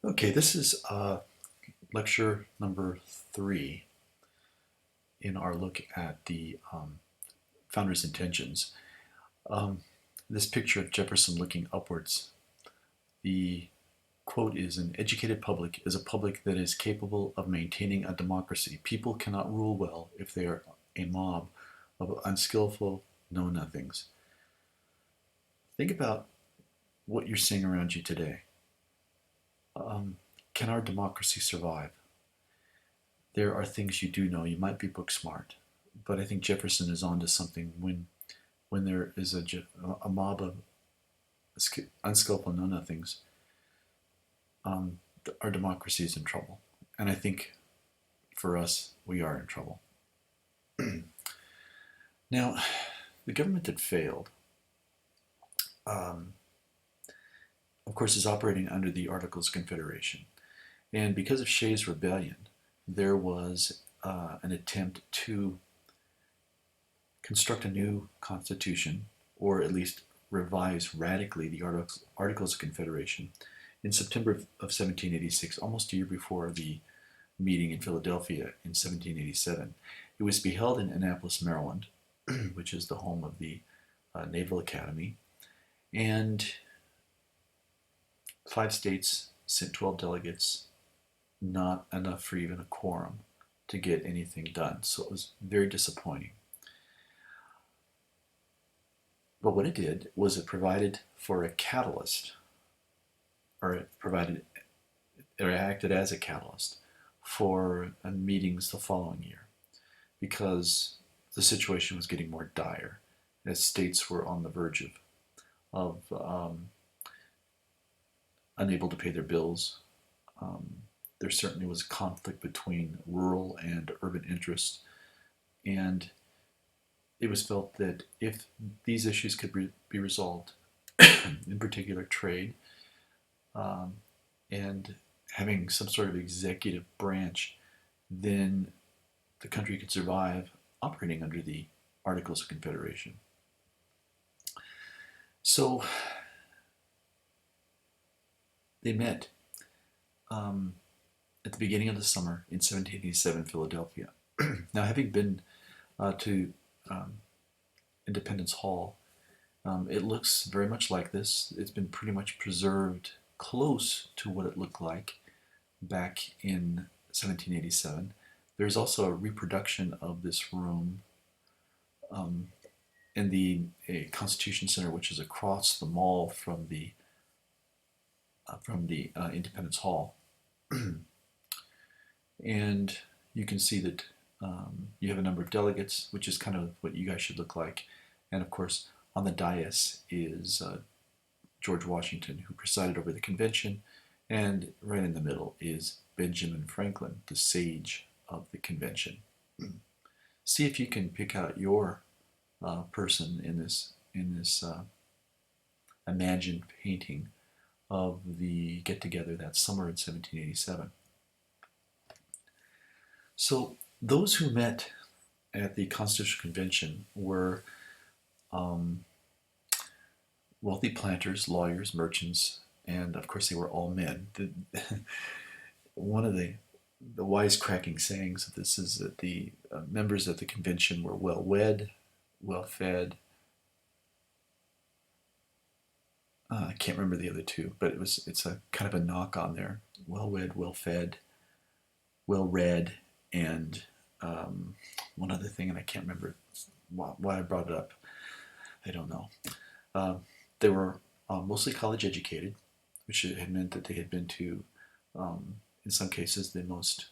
Okay, this is lecture number 3 in our look at the founder's intentions. Um, this picture of Jefferson looking upwards, the quote is: "An educated public is a public that is capable of maintaining a democracy. People cannot rule well if they are a mob of unskillful know-nothings." Think about what you're seeing around you today. Um, can our democracy survive? There are things you do know. You might be book smart, but I think Jefferson is onto something when there is a mob of unskillful know-nothings. Our democracy is in trouble, and I think for us we are in trouble. Now, the government that failed, um, of course, is operating under the Articles of Confederation, and because of Shays' Rebellion, there was an attempt to construct a new constitution, or at least revise radically the Articles of Confederation in September of 1786, almost a year before the meeting in Philadelphia in 1787. It was to be held in Annapolis, Maryland, which is the home of the Naval Academy, and 5 states sent 12 delegates, not enough for even a quorum to get anything done. So it was very disappointing. But what it did was it provided for a catalyst, or it acted as a catalyst for meetings the following year, because the situation was getting more dire as states were on the verge of unable to pay their bills. There certainly was a conflict between rural and urban interests, and it was felt that if these issues could be resolved, in particular trade, um, and having some sort of executive branch, then the country could survive operating under the Articles of Confederation. So they met at the beginning of the summer in 1787 in Philadelphia. Now, having been to um, Independence Hall, it looks very much like this. It's been pretty much preserved close to what it looked like back in 1787. There's also a reproduction of this room um, in the Constitution Center, which is across the mall from the Independence Hall. And you can see that you have a number of delegates, which is kind of what you guys should look like. And of course, on the dais is George Washington, who presided over the convention. And right in the middle is Benjamin Franklin, the sage of the convention. See if you can pick out your person in this imagined painting of the get-together that summer in 1787. So those who met at the Constitutional Convention were um, wealthy planters, lawyers, merchants, and of course they were all men. One of the wisecracking sayings of this is that the members of the convention were well-wed, well-fed. I can't remember the other two, but it's a kind of a knock on there: well-wed, well-fed, well-read, and one other thing, and I can't remember why I brought it up. I don't know. They were mostly college educated, which had meant that they had been to, in some cases, the most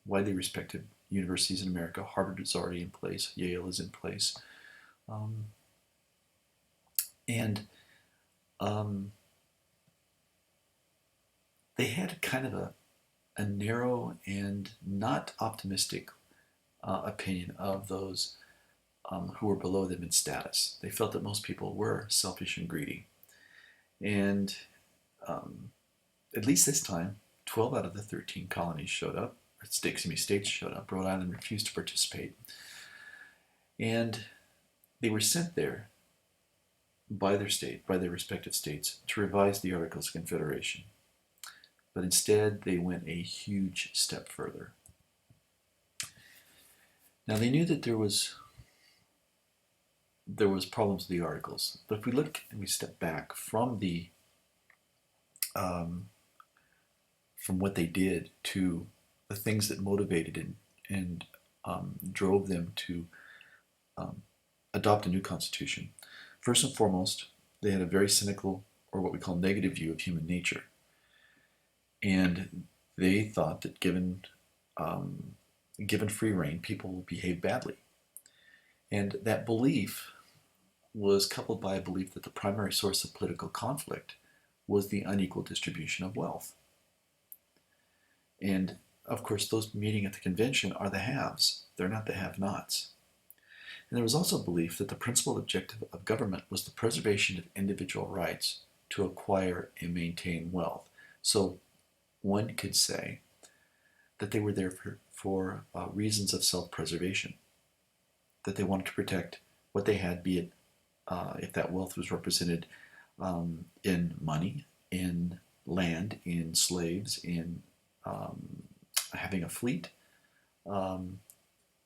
widely respected universities in America. Harvard is already in place. Yale is in place. And they had kind of a narrow and not optimistic opinion of those who were below them in status. They felt that most people were selfish and greedy. And at least this time, 12 out of the 13 colonies showed up, or states showed up. Rhode Island refused to participate. And they were sent there by their state, by their respective states, to revise the Articles of Confederation. But instead, they went a huge step further. Now, they knew that there was problems with the Articles, but if we look and we step back from from what they did to the things that motivated and drove them to adopt a new constitution. First and foremost, they had a very cynical, or what we call negative, view of human nature. And they thought that given free rein, people will behave badly. And that belief was coupled by a belief that the primary source of political conflict was the unequal distribution of wealth. And of course, those meeting at the convention are the haves. They're not the have-nots. And there was also a belief that the principal objective of government was the preservation of individual rights to acquire and maintain wealth. So one could say that they were there for reasons of self-preservation, that they wanted to protect what they had, be it if that wealth was represented in money, in land, in slaves, in having a fleet.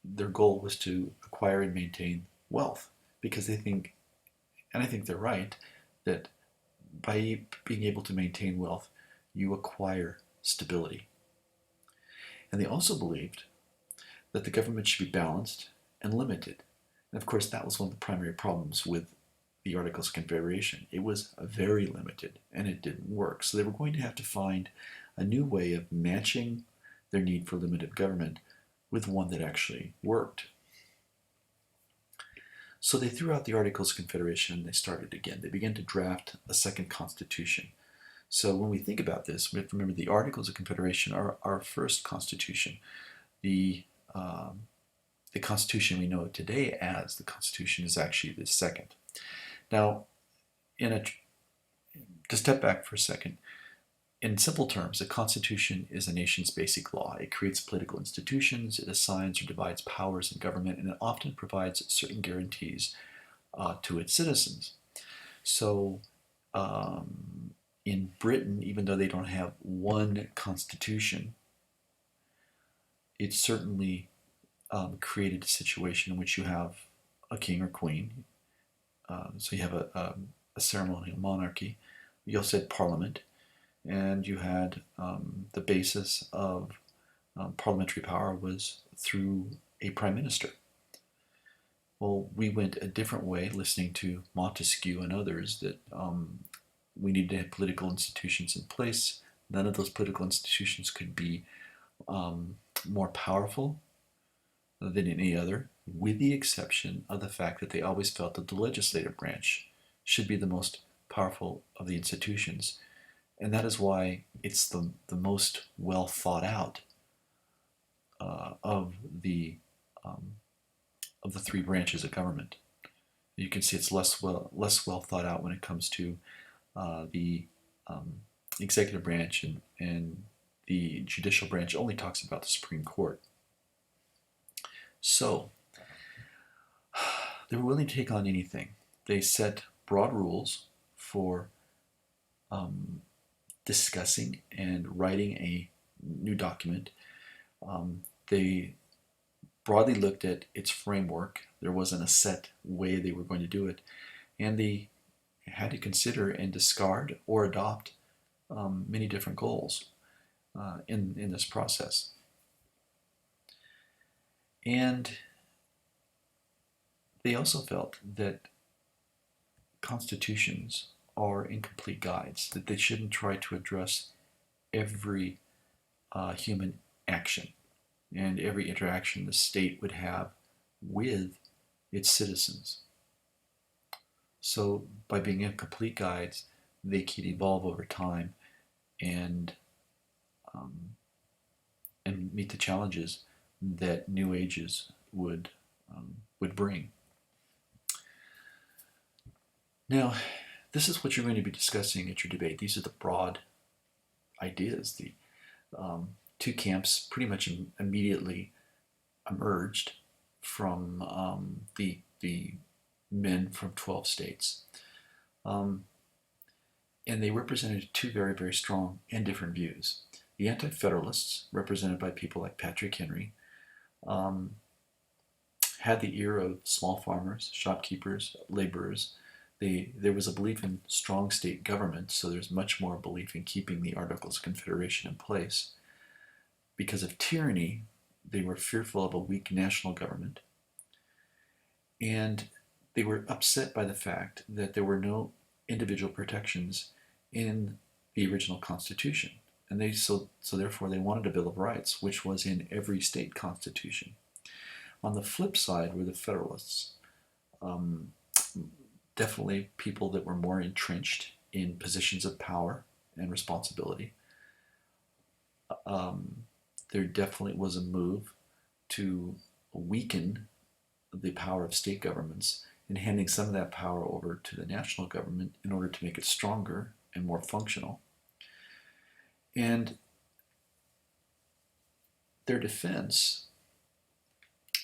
Their goal was to acquire and maintain wealth, because they think, and I think they're right, that by being able to maintain wealth, you acquire stability. And they also believed that the government should be balanced and limited. And of course, that was one of the primary problems with the Articles of Confederation. It was very limited, and it didn't work. So they were going to have to find a new way of matching their need for limited government with one that actually worked. So they threw out the Articles of Confederation and they started again. They began to draft a second constitution. So when we think about this, we have to remember the Articles of Confederation are our first constitution. The Constitution we know today as the Constitution is actually the second. Now, to step back for a second, in simple terms, a constitution is a nation's basic law. It creates political institutions, it assigns or divides powers in government, and it often provides certain guarantees to its citizens. So in Britain, even though they don't have one constitution, it certainly created a situation in which you have a king or queen. So you have a ceremonial monarchy. You also had parliament. And you had the basis of parliamentary power was through a prime minister. Well, we went a different way, listening to Montesquieu and others, that we needed to have political institutions in place. None of those political institutions could be more powerful than any other, with the exception of the fact that they always felt that the legislative branch should be the most powerful of the institutions. And that is why it's the most well thought out of the three branches of government. You can see it's less well thought out when it comes to the executive branch, and the judicial branch only talks about the Supreme Court. So they were willing to take on anything. They set broad rules for discussing and writing a new document. They broadly looked at its framework. There wasn't a set way they were going to do it. And they had to consider and discard or adopt many different goals in this process. And they also felt that constitutions are incomplete guides, that they shouldn't try to address every human action and every interaction the state would have with its citizens. So by being incomplete guides, they could evolve over time and meet the challenges that new ages would bring. Now, this is what you're going to be discussing at your debate. These are the broad ideas. The two camps pretty much immediately emerged from the men from 12 states. Um, and they represented two very, very strong and different views. The Anti-Federalists, represented by people like Patrick Henry, um, had the ear of small farmers, shopkeepers, laborers. There was a belief in strong state government, so there's much more belief in keeping the Articles of Confederation in place. Because of tyranny, they were fearful of a weak national government, and they were upset by the fact that there were no individual protections in the original Constitution. And so therefore they wanted a Bill of Rights, which was in every state constitution. On the flip side were the Federalists, um, definitely people that were more entrenched in positions of power and responsibility. There definitely was a move to weaken the power of state governments and handing some of that power over to the national government in order to make it stronger and more functional. And their defense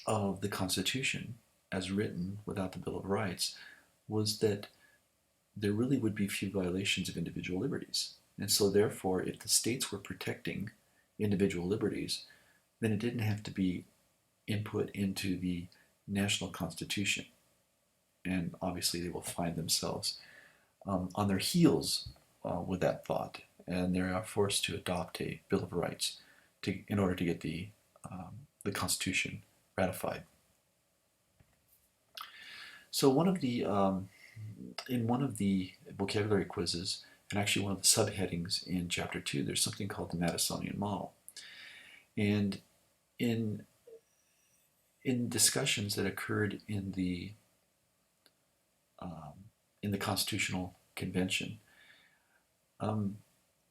of the Constitution, as written without the Bill of Rights, was that there really would be few violations of individual liberties. And so therefore, if the states were protecting individual liberties, then it didn't have to be input into the national constitution. And obviously they will find themselves on their heels with that thought, and they are forced to adopt a Bill of Rights in order to get the Constitution ratified. So in one of the vocabulary quizzes, and actually one of the subheadings in Chapter 2, there's something called the Madisonian Model. And in discussions that occurred in the Constitutional Convention,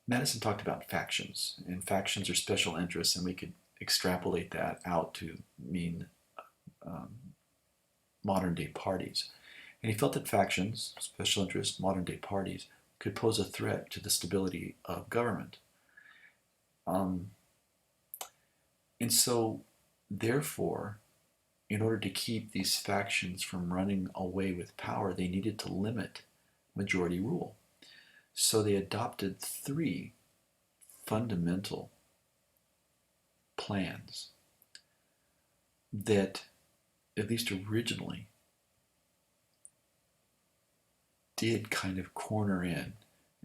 Madison talked about factions, and factions are special interests, and we could extrapolate that out to mean modern-day parties. And he felt that factions, special interests, modern-day parties, could pose a threat to the stability of government. And so, therefore, in order to keep these factions from running away with power, they needed to limit majority rule. So they adopted three fundamental plans that, at least originally, did kind of corner in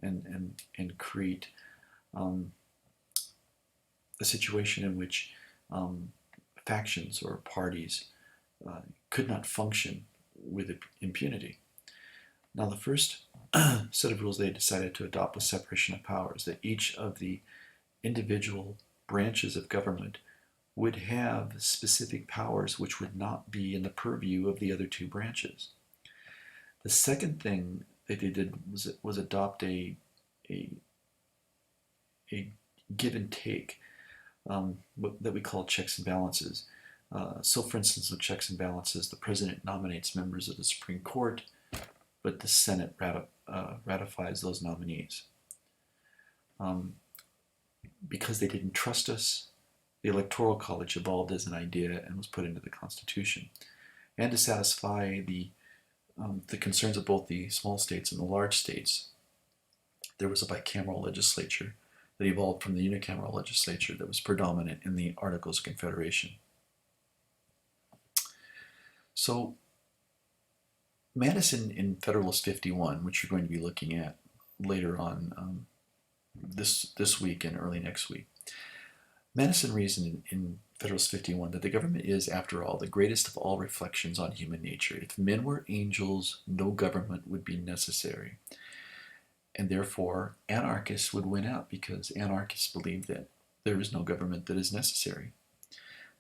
and create a situation in which factions or parties could not function with impunity. Now, the first set of rules they decided to adopt was separation of powers, that each of the individual branches of government would have specific powers which would not be in the purview of the other two branches. The second thing that they did was adopt a give and take that we call checks and balances. So, for instance, with checks and balances, the president nominates members of the Supreme Court, but the Senate ratifies those nominees. Because they didn't trust us, the Electoral College evolved as an idea and was put into the Constitution. And to satisfy the concerns of both the small states and the large states, there was a bicameral legislature that evolved from the unicameral legislature that was predominant in the Articles of Confederation. So Madison in Federalist 51, which you're going to be looking at later on this week and early next week, Madison reasoned in Federalist 51 that the government is, after all, the greatest of all reflections on human nature. If men were angels, no government would be necessary. And therefore, anarchists would win out because anarchists believe that there is no government that is necessary.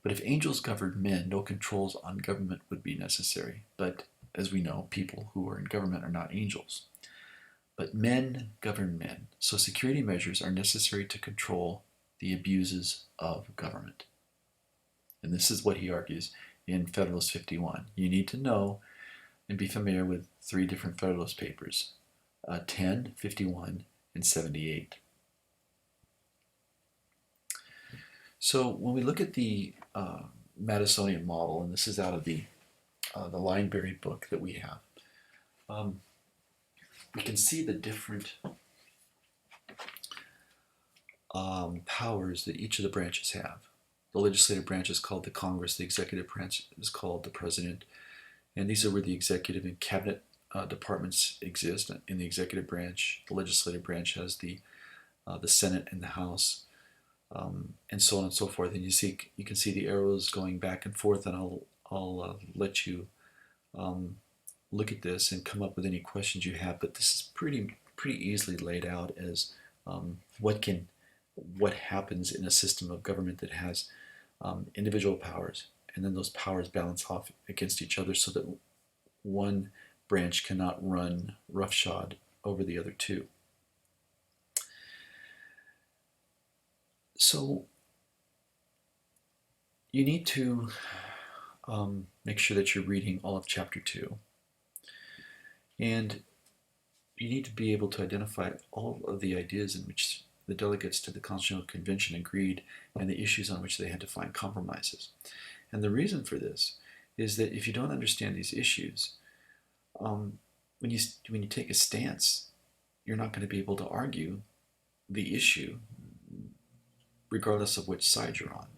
But if angels governed men, no controls on government would be necessary. But as we know, people who are in government are not angels. But men govern men, so security measures are necessary to control the abuses of government. And this is what he argues in Federalist 51. You need to know and be familiar with three different Federalist papers, 10, 51, and 78. So when we look at the Madisonian model, and this is out of the Lineberry book that we have, we can see the different powers that each of the branches have. The legislative branch is called the Congress, the executive branch is called the President, and these are where the executive and cabinet departments exist in the executive branch. The legislative branch has the Senate and the House, and so on and so forth. And you can see the arrows going back and forth, and I'll let you look at this and come up with any questions you have. But this is pretty easily laid out as what happens in a system of government that has individual powers, and then those powers balance off against each other so that one branch cannot run roughshod over the other two. So you need to make sure that you're reading all of Chapter 2. And you need to be able to identify all of the ideas in which the delegates to the Constitutional Convention agreed and the issues on which they had to find compromises. And the reason for this is that if you don't understand these issues, when you take a stance, you're not going to be able to argue the issue regardless of which side you're on.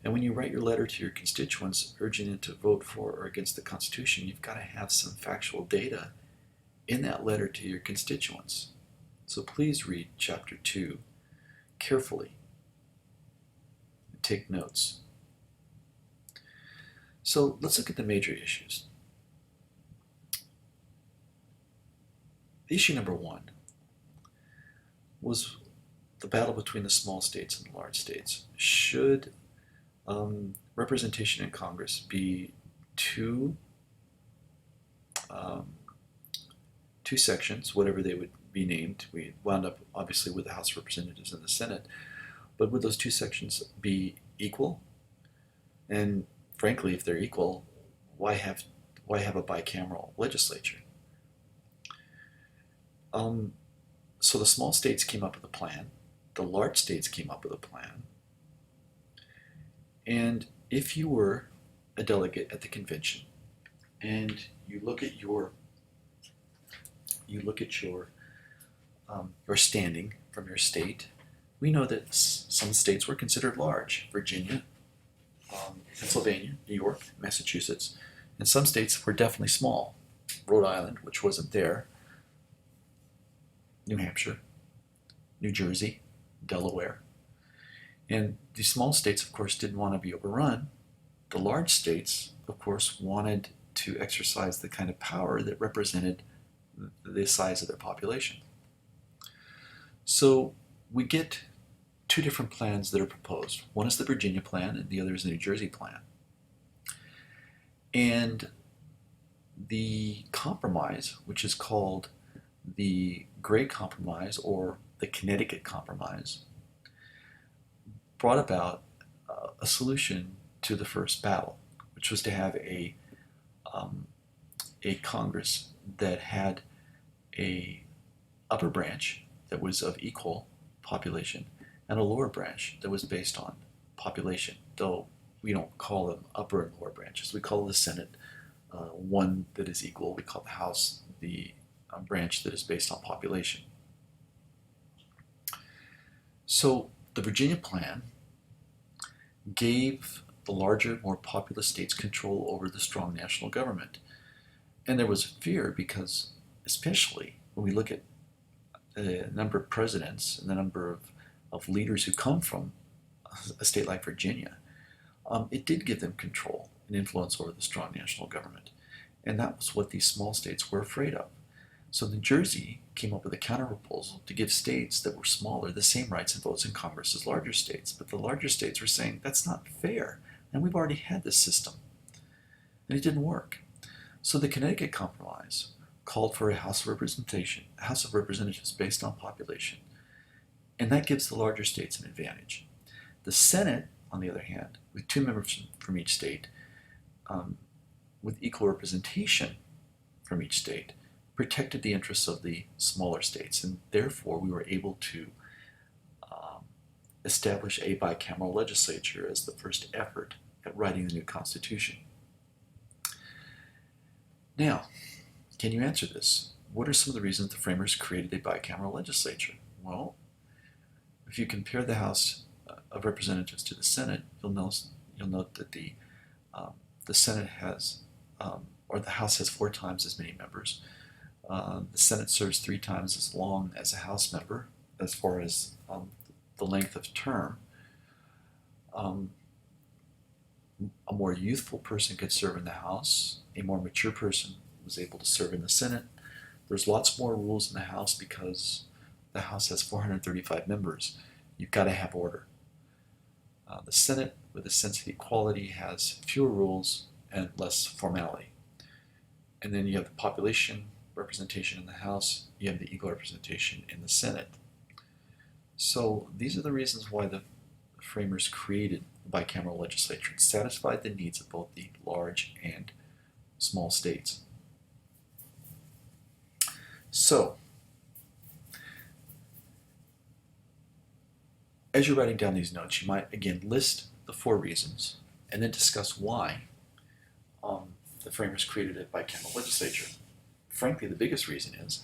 And when you write your letter to your constituents urging them to vote for or against the Constitution, you've got to have some factual data in that letter to your constituents. So please read Chapter 2 carefully and take notes. So let's look at the major issues. Issue number 1 was the battle between the small states and the large states. Should representation in Congress be two sections, whatever they would be named? We wound up obviously with the House of Representatives and the Senate, but would those two sections be equal? And frankly, if they're equal, why have a bicameral legislature? So the small states came up with a plan. The large states came up with a plan. And if you were a delegate at the convention and you look at your standing from your state, we know that some states were considered large: Virginia, Pennsylvania, New York, Massachusetts, and some states were definitely small: Rhode Island, which wasn't there, New Hampshire, New Jersey, Delaware. And the small states, of course, didn't want to be overrun. The large states, of course, wanted to exercise the kind of power that represented the size of their population. So we get two different plans that are proposed. One is the Virginia plan and the other is the New Jersey plan. And the compromise, which is called the Gray Compromise or the Connecticut Compromise, brought about a solution to the first battle, which was to have a Congress that had a upper branch that was of equal population and a lower branch that was based on population, though we don't call them upper and lower branches. We call the Senate one that is equal. We call the House the branch that is based on population. So the Virginia plan gave the larger, more populous states control over the strong national government. And there was fear because, especially when we look at the number of presidents and the number of leaders who come from a state like Virginia, it did give them control and influence over the strong national government. And that was what these small states were afraid of. So New Jersey came up with a counter-proposal to give states that were smaller the same rights and votes in Congress as larger states. But the larger states were saying, that's not fair, and we've already had this system. And it didn't work. So the Connecticut Compromise called for a House of Representatives based on population. And that gives the larger states an advantage. The Senate, on the other hand, with 2 members from each state, with equal representation from each state, protected the interests of the smaller states, and therefore we were able to establish a bicameral legislature as the first effort at writing the new Constitution. Now, can you answer this? what are some of the reasons the framers created a bicameral legislature? Well, if you compare the House of Representatives to the Senate, you'll note that the Senate has, or the House has 4 times as many members. The Senate serves 3 times as long as a House member as far as the length of term. A more youthful person could serve in the House. A more mature person was able to serve in the Senate. There's lots more rules in the House because the House has 435 members. You've got to have order. The Senate, with a sense of equality, has fewer rules and less formality. And then you have the population representation in the House, you have the equal representation in the Senate. So these are the reasons why the framers created the bicameral legislature. It satisfied the needs of both the large and small states. So, as you're writing down these notes, you might again list the 4 reasons and then discuss why the framers created a bicameral legislature. Frankly, the biggest reason is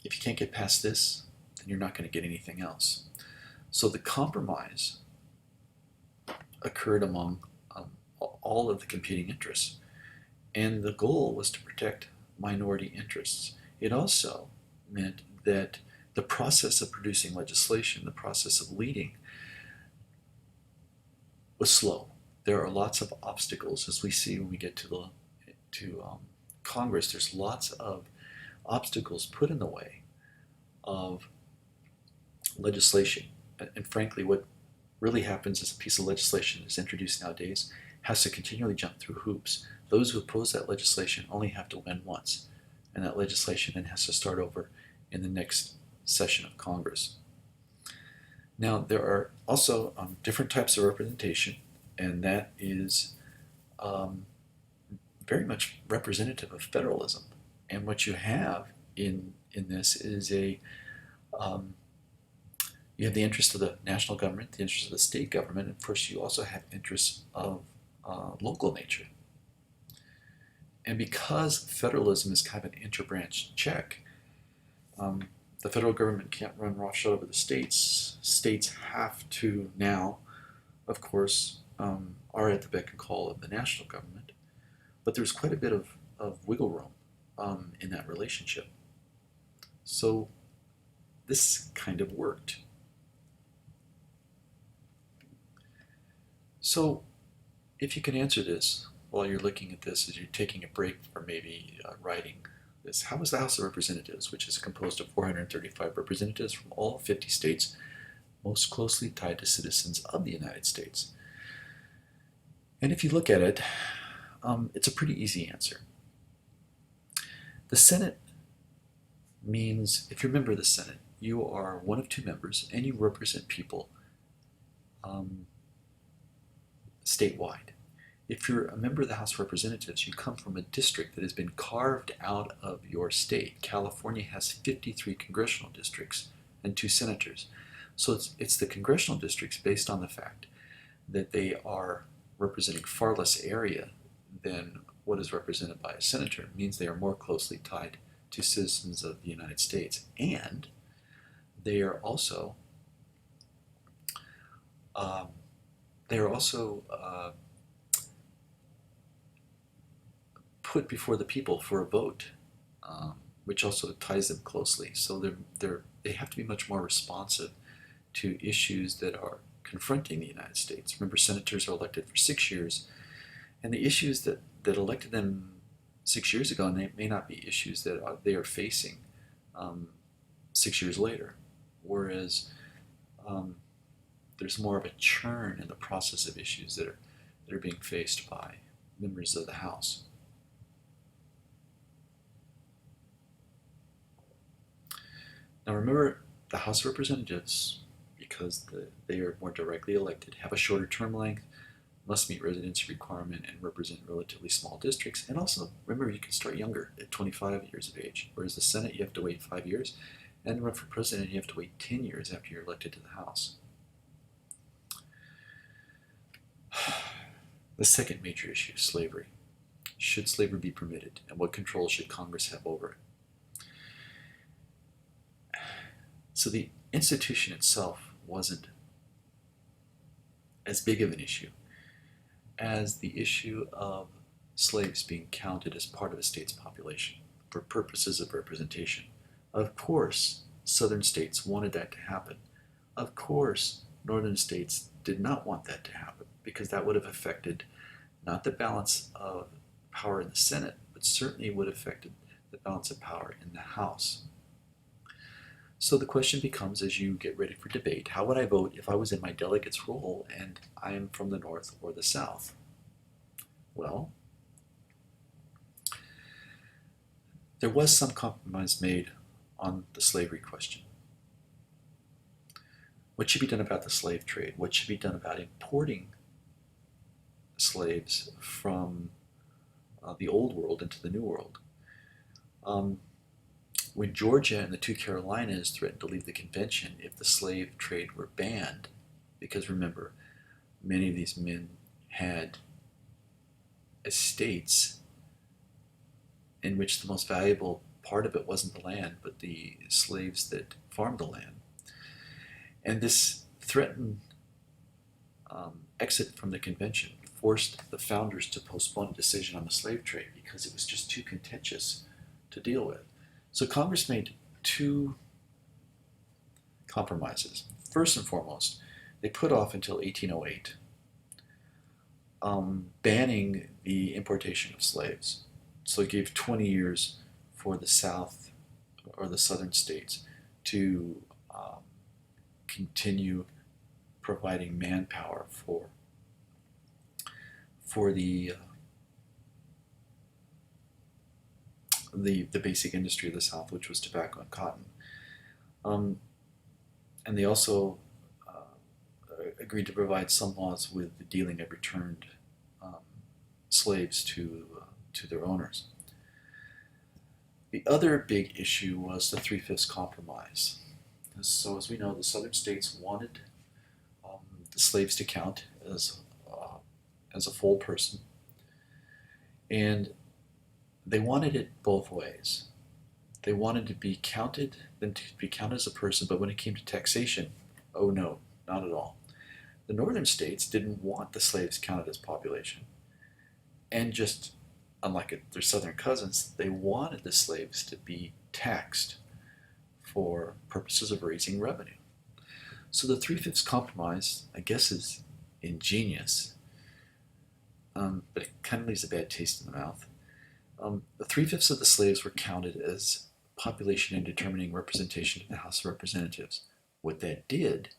if you can't get past this, then you're not going to get anything else. So the compromise occurred among all of the competing interests, and the goal was to protect minority interests. It also meant that the process of producing legislation, the process of leading, was slow. There are lots of obstacles, as we see when we get to Congress. There's lots of obstacles put in the way of legislation. And frankly, what really happens is a piece of legislation that's introduced nowadays has to continually jump through hoops. Those who oppose that legislation only have to win once, and that legislation then has to start over in the next session of Congress. Now, there are also different types of representation, and that is very much representative of federalism. And what you have in this is you have the interest of the national government, the interest of the state government, and of course you also have interests of local nature. And because federalism is kind of an interbranch check, the federal government can't run roughshod over the states. States have to now, of course, are at the beck and call of the national government. But there's quite a bit of wiggle room in that relationship. So this kind of worked. So if you can answer this while you're looking at this, as you're taking a break or maybe writing this, how is the House of Representatives, which is composed of 435 representatives from all 50 states, most closely tied to citizens of the United States? And if you look at it, it's a pretty easy answer. The Senate means, if you're a member of the Senate, you are one of 2 members and you represent people statewide. If you're a member of the House of Representatives, you come from a district that has been carved out of your state. California has 53 congressional districts and 2 senators. So it's the congressional districts, based on the fact that they are representing far less area than what is represented by a senator, means they are more closely tied to citizens of the United States. And they are also put before the people for a vote, which also ties them closely. So they have to be much more responsive to issues that are confronting the United States. Remember, senators are elected for 6 years, and the issues that elected them 6 years ago, and they may not be issues that they are facing 6 years later. Whereas there's more of a churn in the process of issues that are being faced by members of the House. Now remember, the House of Representatives, because they are more directly elected, have a shorter term length, must meet residency requirement, and represent relatively small districts. And also, remember, you can start younger at 25 years of age, whereas the Senate, you have to wait 5 years, and to run for president, you have to wait 10 years after you're elected to the House. The second major issue, slavery. should slavery be permitted, and what control should Congress have over it? So the institution itself wasn't as big of an issue as the issue of slaves being counted as part of a state's population for purposes of representation. Of course, southern states wanted that to happen. Of course, northern states did not want that to happen because that would have affected not the balance of power in the Senate, but certainly would have affected the balance of power in the House. So the question becomes, as you get ready for debate, how would I vote if I was in my delegate's role and I am from the North or the South? Well, there was some compromise made on the slavery question. What should be done about the slave trade? What should be done about importing slaves from the old world into the new world? When Georgia and the two Carolinas threatened to leave the convention if the slave trade were banned, because remember, many of these men had estates in which the most valuable part of it wasn't the land, but the slaves that farmed the land. And this threatened exit from the convention forced the founders to postpone a decision on the slave trade because it was just too contentious to deal with. So Congress made two compromises. First and foremost, they put off until 1808 banning the importation of slaves. So it gave 20 years for the South or the southern states to continue providing manpower for the basic industry of the South, which was tobacco and cotton. And they also agreed to provide some laws with the dealing of returned slaves to their owners. The other big issue was the Three-Fifths Compromise. So as we know, the southern states wanted the slaves to count as a full person, and they wanted it both ways. They wanted to be counted, then to be counted as a person, but when it came to taxation, oh no, not at all. The northern states didn't want the slaves counted as population, and just unlike their southern cousins, they wanted the slaves to be taxed for purposes of raising revenue. So the Three-Fifths Compromise, I guess, is ingenious, but it kind of leaves a bad taste in the mouth. The 3/5 of the slaves were counted as population in determining representation in the House of Representatives. What that did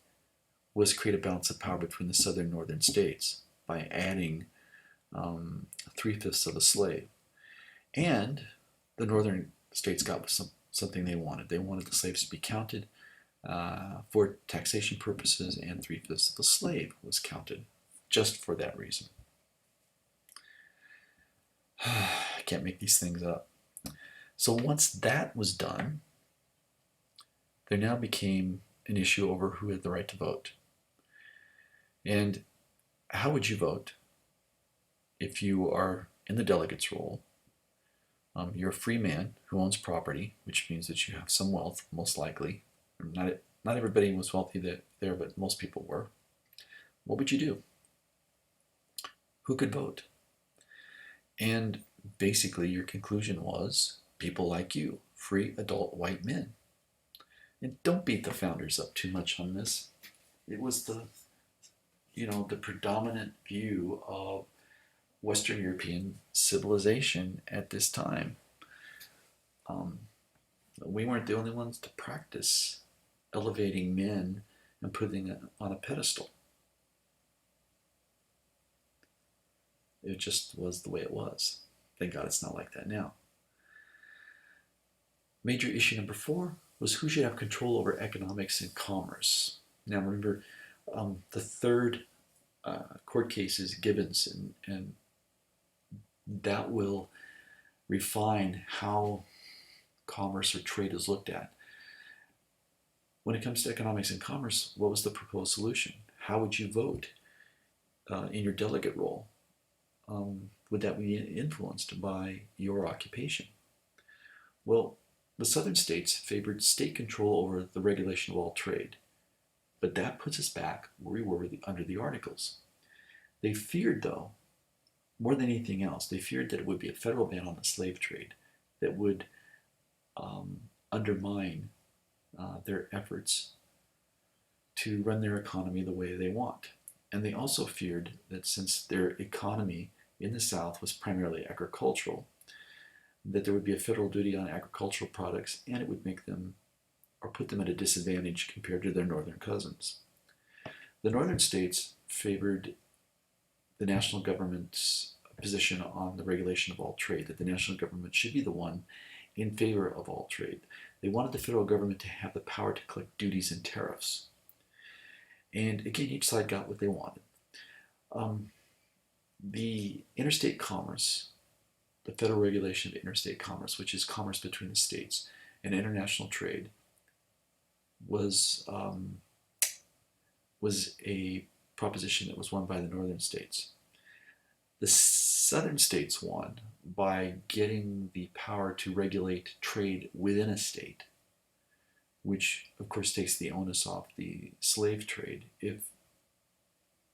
was create a balance of power between the southern and northern states by adding 3/5 of a slave. And the northern states got something they wanted. They wanted the slaves to be counted for taxation purposes, and 3/5 of the slave was counted just for that reason. I can't make these things up. So once that was done, there now became an issue over who had the right to vote. And how would you vote if you are in the delegate's role? You're a free man who owns property, which means that you have some wealth, most likely. Not everybody was wealthy there, but most people were. What would you do? Who could vote? And basically your conclusion was people like you, free adult white men. And don't beat the founders up too much on this. It was the predominant view of Western European civilization at this time. We weren't the only ones to practice elevating men and putting them on a pedestal. It just was the way it was. Thank God it's not like that now. Major issue number 4 was who should have control over economics and commerce. Now remember, the third court case is Gibbons, and that will refine how commerce or trade is looked at. When it comes to economics and commerce, what was the proposed solution? How would you vote in your delegate role? would that be influenced by your occupation? Well, the southern states favored state control over the regulation of all trade, but that puts us back where we were under the Articles. They feared, though, more than anything else, they feared that it would be a federal ban on the slave trade that would undermine their efforts to run their economy the way they want. And they also feared that since their economy in the South was primarily agricultural, that there would be a federal duty on agricultural products and it would make them or put them at a disadvantage compared to their northern cousins. The northern states favored the national government's position on the regulation of all trade, that the national government should be the one in favor of all trade. They wanted the federal government to have the power to collect duties and tariffs. And again, each side got what they wanted. The interstate commerce, the federal regulation of interstate commerce, which is commerce between the states, and international trade, was a proposition that was won by the northern states. The southern states won by getting the power to regulate trade within a state, which of course takes the onus off the slave trade if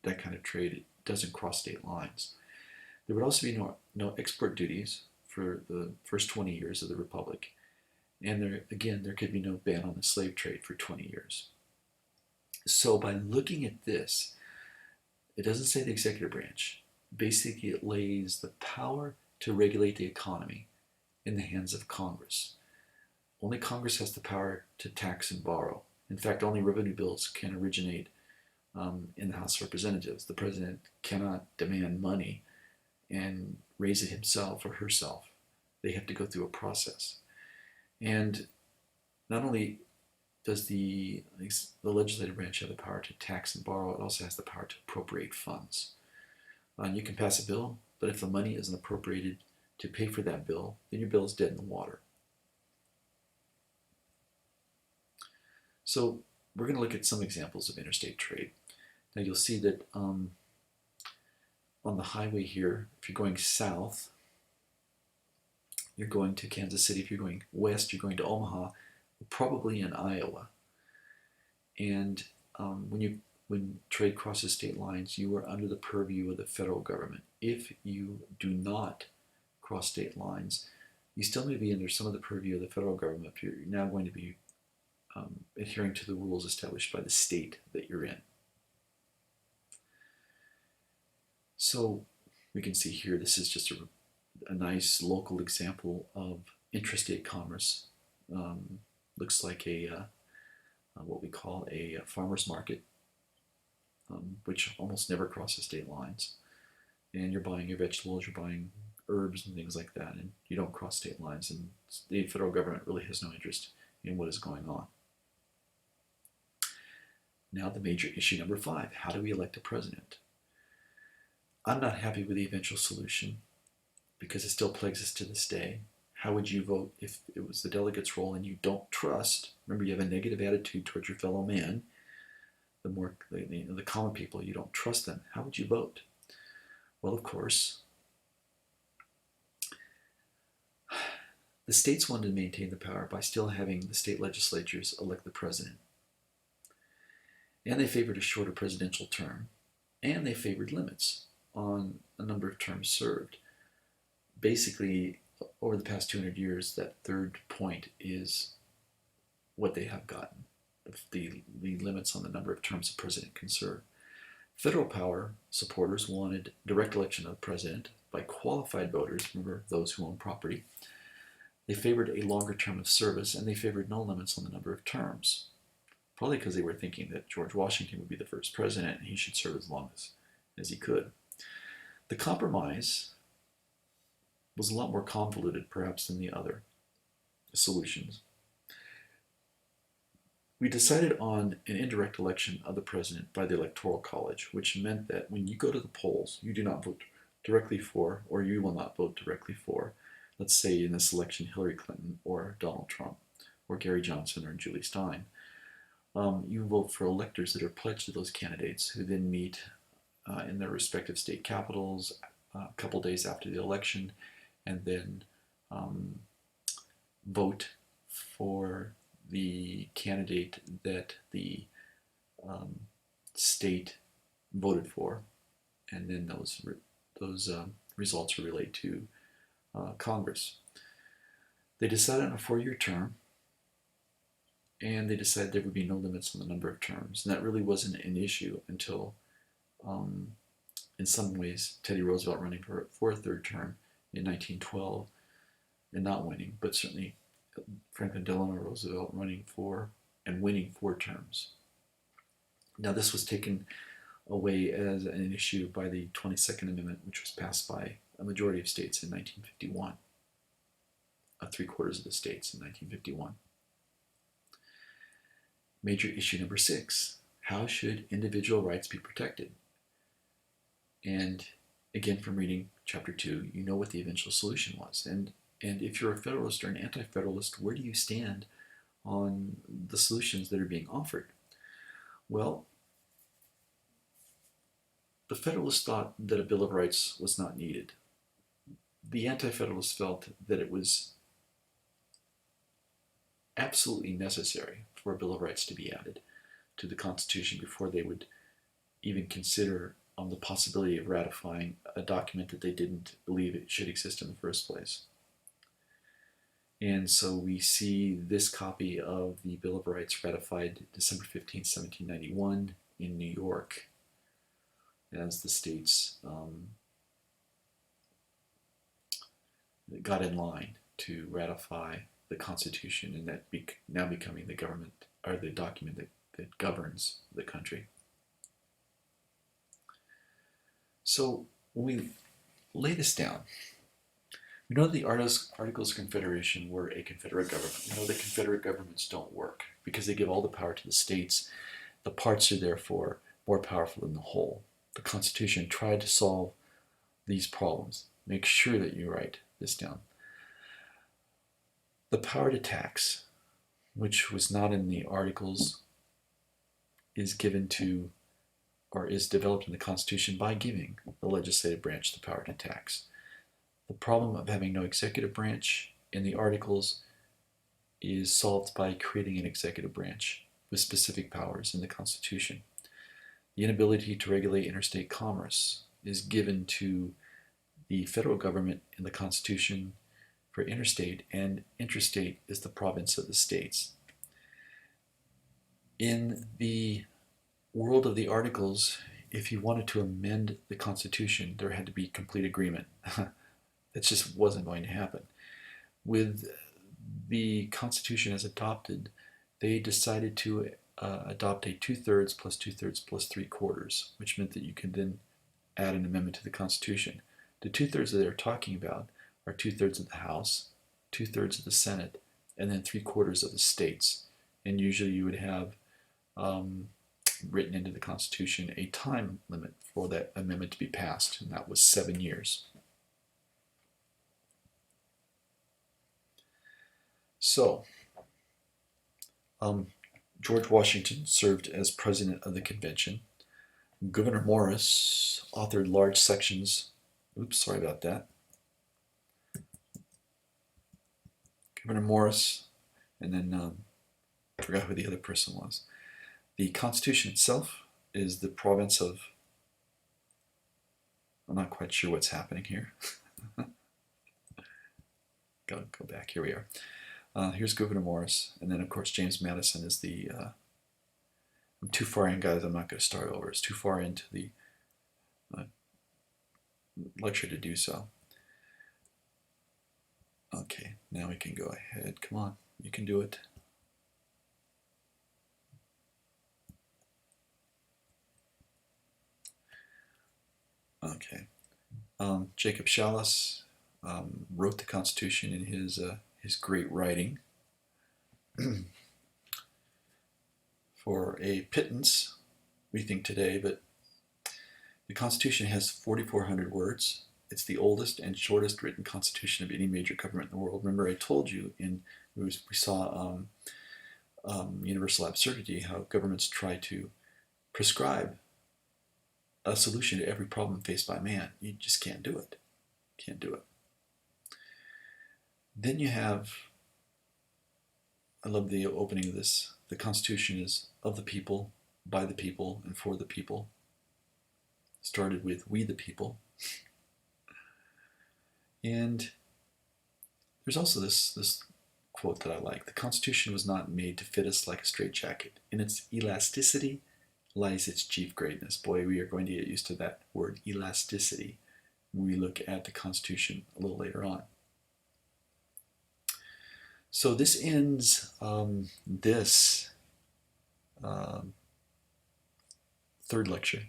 that kind of trade doesn't cross state lines. There would also be no export duties for the first 20 years of the Republic. And there could be no ban on the slave trade for 20 years. So by looking at this, it doesn't say the executive branch. Basically, it lays the power to regulate the economy in the hands of Congress. Only Congress has the power to tax and borrow. In fact, only revenue bills can originate in the House of Representatives. The president cannot demand money and raise it himself or herself. They have to go through a process. And not only does the legislative branch have the power to tax and borrow, it also has the power to appropriate funds. You can pass a bill, but if the money isn't appropriated to pay for that bill, then your bill is dead in the water. So we're going to look at some examples of interstate trade. Now you'll see that on the highway here, if you're going south, you're going to Kansas City. If you're going west, you're going to Omaha, probably in Iowa. And when trade crosses state lines, you are under the purview of the federal government. If you do not cross state lines, you still may be under some of the purview of the federal government. You're now going to be adhering to the rules established by the state that you're in. So we can see here, this is just a nice local example of intrastate commerce. Looks like what we call a farmer's market, which almost never crosses state lines. And you're buying your vegetables, you're buying herbs and things like that, and you don't cross state lines, and the federal government really has no interest in what is going on. Now the major issue number 5, how do we elect a president? I'm not happy with the eventual solution because it still plagues us to this day. How would you vote if it was the delegate's role and you don't trust? Remember, you have a negative attitude towards your fellow man. The common people, you don't trust them. How would you vote? Well, of course, the states wanted to maintain the power by still having the state legislatures elect the president. And they favored a shorter presidential term, and they favored limits on a number of terms served. Basically, over the past 200 years, that third point is what they have gotten, the limits on the number of terms a president can serve. Federal power supporters wanted direct election of the president by qualified voters, remember those who own property. They favored a longer term of service, and they favored no limits on the number of terms, probably because they were thinking that George Washington would be the first president and he should serve as long as he could. The compromise was a lot more convoluted, perhaps, than the other solutions. We decided on an indirect election of the president by the Electoral College, which meant that when you go to the polls, you do not vote directly for, or you will not vote directly for, let's say in this election, Hillary Clinton or Donald Trump or Gary Johnson or Julie Stein. You vote for electors that are pledged to those candidates who then meet in their respective state capitals, a couple days after the election, and then vote for the candidate that the state voted for, and then those results were relayed to Congress. They decided on a 4-year term, and they decided there would be no limits on the number of terms, and that really wasn't an issue until, in some ways, Teddy Roosevelt running for a third term in 1912 and not winning, but certainly Franklin Delano Roosevelt running for and winning 4 terms. Now, this was taken away as an issue by the 22nd Amendment, which was passed by a majority of states in 1951, 3/4 of the states in 1951. Major issue number 6, how should individual rights be protected? And again, from reading chapter 2, you know what the eventual solution was. And if you're a Federalist or an Anti-Federalist, where do you stand on the solutions that are being offered? Well, the Federalists thought that a Bill of Rights was not needed. The Anti-Federalists felt that it was absolutely necessary for a Bill of Rights to be added to the Constitution before they would even consider the possibility of ratifying a document that they didn't believe it should exist in the first place. And so we see this copy of the Bill of Rights ratified December 15, 1791 in New York as the states got in line to ratify the Constitution, and that now becoming the government, or the document that governs the country. So when we lay this down, we know that the Articles of Confederation were a Confederate government. We know that Confederate governments don't work because they give all the power to the states. The parts are therefore more powerful than the whole. The Constitution tried to solve these problems. Make sure that you write this down. The power to tax, which was not in the Articles, is given to, or is developed in the Constitution by giving the legislative branch the power to tax. The problem of having no executive branch in the Articles is solved by creating an executive branch with specific powers in the Constitution. The inability to regulate interstate commerce is given to the federal government in the Constitution for interstate, and interstate is the province of the states. In the world of the Articles, if you wanted to amend the Constitution, there had to be complete agreement. That just wasn't going to happen. With the Constitution as adopted, they decided to adopt a 2/3 plus 2/3 plus 3/4, which meant that you could then add an amendment to the Constitution. The 2/3 that they're talking about are 2/3 of the House, 2/3 of the Senate, and then 3/4 of the states. And usually you would have written into the Constitution a time limit for that amendment to be passed, and that was 7 years. So, George Washington served as president of the convention. Gouverneur Morris authored large sections. Oops, sorry about that. Gouverneur Morris, and then I forgot who the other person was. The Constitution itself is the province of, I'm not quite sure what's happening here. Go back, here we are. Here's Gouverneur Morris, and then of course James Madison is the, I'm too far in, guys, I'm not going to start over. It's too far into the lecture to do so. Okay, now we can go ahead. Come on, you can do it. Okay, Jacob Shallus wrote the Constitution in his great writing for a pittance, we think today, but the Constitution has 4,400 words. It's the oldest and shortest written constitution of any major government in the world. Remember, I told you we saw Universal Absurdity, how governments try to prescribe a solution to every problem faced by man. You just can't do it. Can't do it. Then you have, I love the opening of this. The Constitution is of the people, by the people, and for the people. Started with we the people. And there's also this quote that I like. The Constitution was not made to fit us like a straitjacket. In its elasticity lies its chief greatness. Boy, we are going to get used to that word elasticity when we look at the Constitution a little later on. So this ends this third lecture,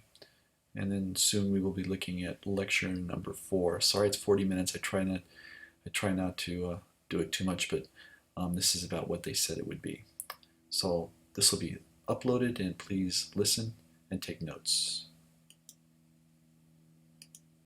and then soon we will be looking at lecture number 4. Sorry, it's 40 minutes. I try not to do it too much, but this is about what they said it would be. So this will be uploaded, and please listen and take notes.